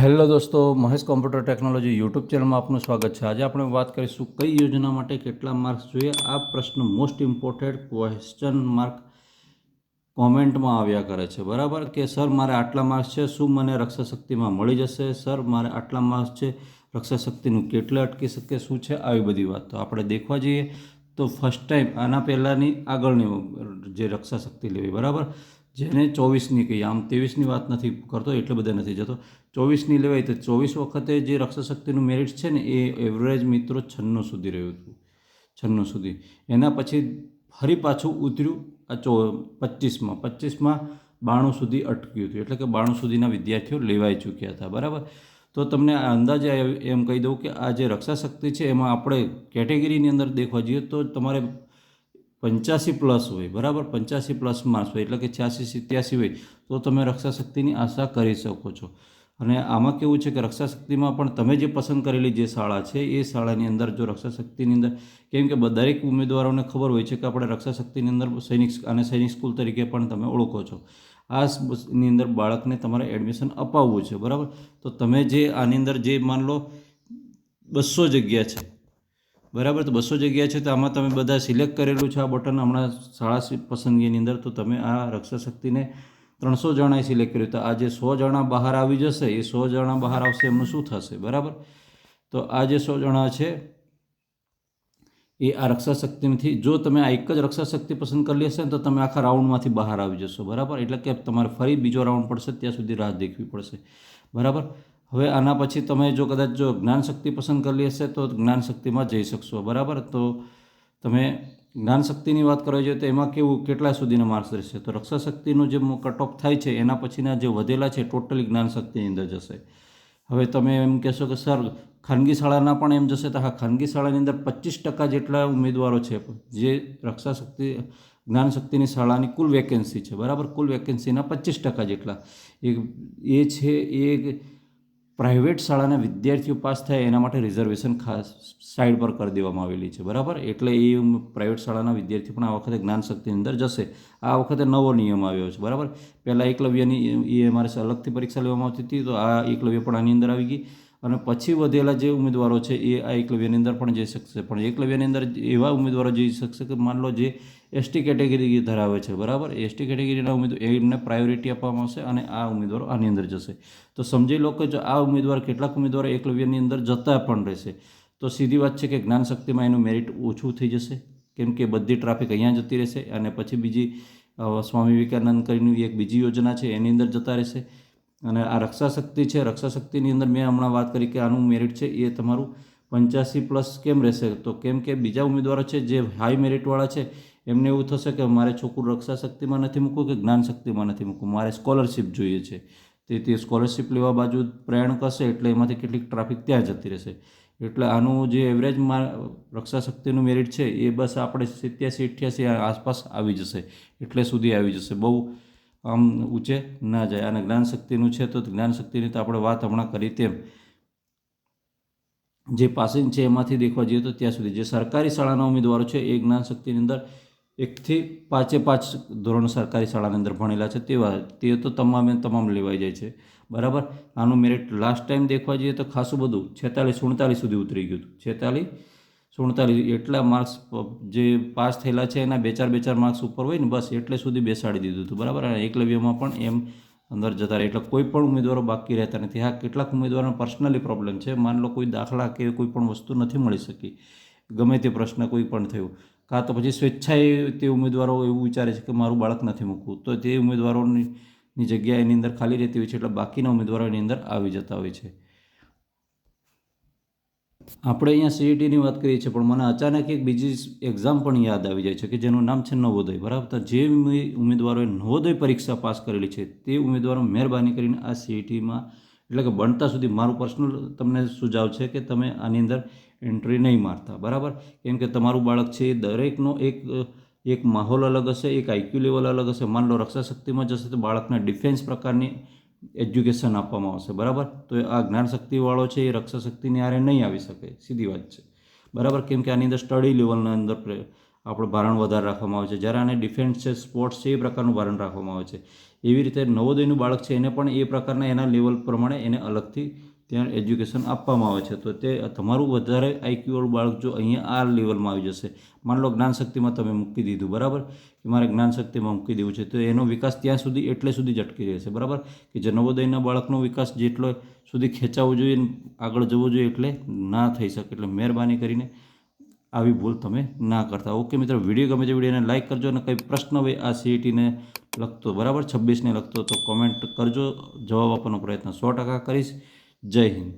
Hello દોસ્તો, Mahesh computer technology YouTube ચેનલમાં આપનું સ્વાગત છે। આજે આપણે વાત કરીશું કઈ યોજના માટે કેટલા માર્ક્સ જોઈએ। આ પ્રશ્ન મોસ્ટ ઇમ્પોર્ટન્ટ ક્વેશ્ચન માર્ક કોમેન્ટમાં આવ્યા કરે છે, બરાબર, કે સર મારે આટલા માર્ક્સ છે, શું મને રક્ષા શક્તિમાં મળી જશે? સર મારે આટલા માર્ક્સ છે, રક્ષા શક્તિનું કેટલે અટકી શકે, શું છે, આવી બધી વાત। તો આપણે દેખવા જઈએ તો ફર્સ્ટ ટાઈમ આના પહેલાંની આગળની જે રક્ષા શક્તિ લેવી, બરાબર, જેને 24ની કહીએ, આમ 23ની વાત નથી કરતો, એટલે બધા નથી જતો, 24ની લેવાય તો 24 વખતે જે રક્ષા શક્તિનું મેરિટ છે ને એ એવરેજ મિત્રો 96 સુધી રહ્યું હતું, 96 સુધી। એના પછી ફરી પાછું ઉતર્યું આ 25માં 92 સુધી અટક્યું હતું, એટલે કે 92 સુધીના વિદ્યાર્થીઓ લેવાઈ ચૂક્યા હતા, બરાબર। તો તમને અંદાજે એમ કહી દઉં કે આ જે રક્ષા શક્તિ છે એમાં આપણે કેટેગરીની અંદર દેખવા જઈએ તો તમારે 85+ હોય, બરાબર, 85+ માર્ક્સ હોય, એટલે કે 86-87 હોય તો તમે રક્ષા શક્તિની આશા કરી શકો છો। અને આમાં કેવું છે કે રક્ષા શક્તિમાં પણ તમે જે પસંદ કરેલી જે શાળા છે એ શાળાની અંદર જો રક્ષા શક્તિની અંદર, કેમ કે દરેક ઉમેદવારોને ખબર હોય છે કે આપણે રક્ષા શક્તિની અંદર સૈનિક સ્કૂલ તરીકે પણ તમે ઓળખો છો, આ ની અંદર બાળકને તમારે એડમિશન અપાવવું છે, બરાબર। તો તમે જે આની અંદર જે માન લો 200 જગ્યા છે, બરાબર, તો 200 જગ્યા છે તો આમાં તમે બધા સિલેક્ટ કરેલું છે આ બટન હમણાં શાળા પસંદગીની અંદર, તો તમે આ રક્ષા શક્તિને 300 જણાએ સિલેક્ટ કર્યું, તો આ જે 100 જણા બહાર આવી જશે એ 100 જણા બહાર આવશે એમનું શું થશે, બરાબર। તો આ જે 100 જણા છે એ આ રક્ષા શક્તિમાંથી, જો તમે આ એક જ રક્ષા શક્તિ પસંદ કરી લેશે ને તો તમે આખા રાઉન્ડમાંથી બહાર આવી જશો, બરાબર, એટલે કે તમારે ફરી બીજો રાઉન્ડ પડશે ત્યાં સુધી રાહ દેખવી પડશે, બરાબર। હવે આના પછી તમે જો કદાચ જ્ઞાન શક્તિ પસંદ કરી લેશે તો જ્ઞાન શક્તિમાં જઈ શકશો, બરાબર। તો તમે જ્ઞાન શક્તિની વાત કરવા જોઈએ તો એમાં કેવું કેટલા સુધીના માર્ક્સ રહેશે, તો રક્ષા શક્તિનું જે કટ ઓફ થાય છે એના પછીના જે વધેલા છે ટોટલી જ્ઞાન શક્તિની અંદર જશે। હવે તમે એમ કહેશો કે સર ખાનગી શાળાના પણ એમ જશે, તો હા, ખાનગી શાળાની અંદર 25% જેટલા ઉમેદવારો છે જે રક્ષા શક્તિ જ્ઞાન શક્તિની શાળાની કુલ વેકેન્સી છે, બરાબર, કુલ વેકેન્સીના 25% જેટલા એ છે એ પ્રાઇવેટ શાળાના વિદ્યાર્થીઓ પાસ થાય એના માટે રિઝર્વેશન ખાસ સાઈડ પર કરી દેવામાં આવેલી છે, બરાબર, એટલે એ પ્રાઇવેટ શાળાના વિદ્યાર્થીઓ પણ આ વખતે જ્ઞાન શક્તિની અંદર જશે। આ વખતે નવો નિયમ આવ્યો છે, બરાબર, પહેલાં એકલવ્યની એ અમારે અલગથી પરીક્ષા લેવામાં આવતી હતી, તો આ એકલવ્ય પણ આની અંદર આવી ગઈ, અને પછી વધેલા જે ઉમેદવારો છે એ આ એકલવ્યની અંદર પણ જઈ શકશે, પણ એકલવ્યની અંદર એવા ઉમેદવારો જઈ શકશે કે માન લો જે એસટી કેટેગરી ધરાવે છે, બરાબર, એસટી કેટેગરીના ઉમેદવાર એમને પ્રાયોરિટી આપવામાં આવશે અને આ ઉમેદવારો આની અંદર જશે। તો સમજી લો કે જો આ ઉમેદવાર કેટલાક ઉમેદવારો એકલવ્યની અંદર જતા પણ રહેશે તો સીધી વાત છે કે જ્ઞાન શક્તિમાં એનું મેરિટ ઓછું થઈ જશે, કેમ કે બધી ટ્રાફિક અહીંયા જતી રહેશે અને પછી બીજી સ્વામી વિવેકાનંદ કરીને એક બીજી યોજના છે એની અંદર જતા રહેશે। અને આ રક્ષા શક્તિ છે, રક્ષા શક્તિની અંદર મેં હમણાં વાત કરી કે આનું મેરિટ છે એ તમારું 85+ કેમ રહેશે, તો કેમ કે બીજા ઉમેદવારો છે જે હાઈ મેરિટવાળા છે એમને એવું થશે કે મારે છોકરું રક્ષા શક્તિમાં નથી મૂકવું કે જ્ઞાન શક્તિમાં નથી મૂકવું, મારે સ્કોલરશિપ જોઈએ છે, તે સ્કોલરશિપ લેવા બાજુ પ્રયાણ કરશે એટલે એમાંથી કેટલીક ટ્રાફિક ત્યાં જતી રહેશે। એટલે આનું જે એવરેજ રક્ષા શક્તિનું મેરિટ છે એ બસ આપણે 87-88 આસપાસ આવી જશે, એટલે સુધી આવી જશે, બહુ આમ ઊંચે ના જાય। અને જ્ઞાન શક્તિનું છે તો જ્ઞાન શક્તિની તો આપણે વાત હમણાં કરી તેમ જે પાસિંગ છે એમાંથી દેખવા જઈએ તો ત્યાં સુધી જે સરકારી શાળાના ઉમેદવારો છે એ જ્ઞાન શક્તિની અંદર 1થી 5 ધોરણ સરકારી શાળાની અંદર ભણેલા છે તે તો તમામ લેવાઈ જાય છે, બરાબર। આનું મેરિટ લાસ્ટ ટાઈમ દેખવા જઈએ તો ખાસું બધું 46-47 સુધી ઉતરી ગયું હતું, 46-47 એટલા માર્ક્સ જે પાસ થયેલા છે એના 2-4 માર્ક્સ ઉપર હોય ને બસ એટલે સુધી બેસાડી દીધું હતું, બરાબર। અને એકલવ્યમાં પણ એમ અંદર જતા રહે, એટલે કોઈ પણ ઉમેદવારો બાકી રહેતા નથી। હા, કેટલાક ઉમેદવારોને પર્સનલી પ્રોબ્લેમ છે, માન લો કોઈ દાખલા કે કોઈ પણ વસ્તુ નથી મળી શકી, ગમે તે પ્રશ્ન કોઈ પણ થયું, કાં તો પછી સ્વેચ્છાએ તે ઉમેદવારો એવું વિચારે છે કે મારું બાળક નથી મૂકવું, તો તે ઉમેદવારોની જગ્યા એની અંદર ખાલી રહેતી હોય છે, એટલે બાકીના ઉમેદવારો એની અંદર આવી જતા હોય છે। આપણે અહીંયા સીઈટીની વાત કરીએ છીએ, પણ મને અચાનક એક બીજી એક્ઝામ પણ યાદ આવી જાય છે કે જેનું નામ છે નવોદય, બરાબર। તો જે ઉમેદવારોએ નવોદય પરીક્ષા પાસ કરેલી છે તે ઉમેદવારો મહેરબાની કરીને આ સીઈટીમાં એટલે કે બનતા સુધી મારું પર્સનલ તમને સુઝાવ છે કે તમે આની અંદર એન્ટ્રી નહીં મારતા, બરાબર, કેમ કે તમારું બાળક છે એ દરેકનો એક માહોલ અલગ હશે, એક આઈક્યુ લેવલ અલગ હશે। માન લો રક્ષા શક્તિમાં જશે તો બાળકને ડિફેન્સ પ્રકારની એજ્યુકેશન આપવામાં આવશે, બરાબર, તો આ જ્ઞાન શક્તિવાળો છે એ રક્ષા શક્તિની આરે નહીં આવી શકે, સીધી વાત છે, બરાબર, કેમ કે આની અંદર સ્ટડી લેવલના અંદર આપણે ભારણ વધારે રાખવામાં આવે છે, જ્યારે આને ડિફેન્સ છે, સ્પોર્ટ્સ છે એ પ્રકારનું ભારણ રાખવામાં આવે છે। એવી રીતે નવોદયનું બાળક છે એને પણ એ પ્રકારના એના લેવલ પ્રમાણે એને અલગથી ત્યાં એજ્યુકેશન આપવામાં આવે છે. તો તે તમારું વધારે આઈક્યુવાળું બાળક જો અહીંયા આ લેવલમાં આવી જશે, માની લો જ્ઞાનશક્તિમાં તમે મૂકી દીધું, બરાબર, કે મારે જ્ઞાનશક્તિમાં મૂકી દેવું છે, તો એનો વિકાસ ત્યાં સુધી એટલે સુધી જ અટકી રહેશે, બરાબર, કે જે નવોદયના બાળકનો વિકાસ જેટલો સુધી ખેંચાવવો જોઈએ, આગળ જવો જોઈએ એટલે ના થઈ શકે. એટલે મહેરબાની કરીને આવી ભૂલ તમે ના કરતા. ઓકે મિત્રો, વિડીયો ગમે છે વિડીયોને લાઇક કરજો, અને કંઈ પ્રશ્ન હોય આ CETને લગતો, બરાબર, 26ને લગતો, તો કોમેન્ટ કરજો, જવાબ આપવાનો પ્રયત્ન 100% કરીશ. જય હિન્દ.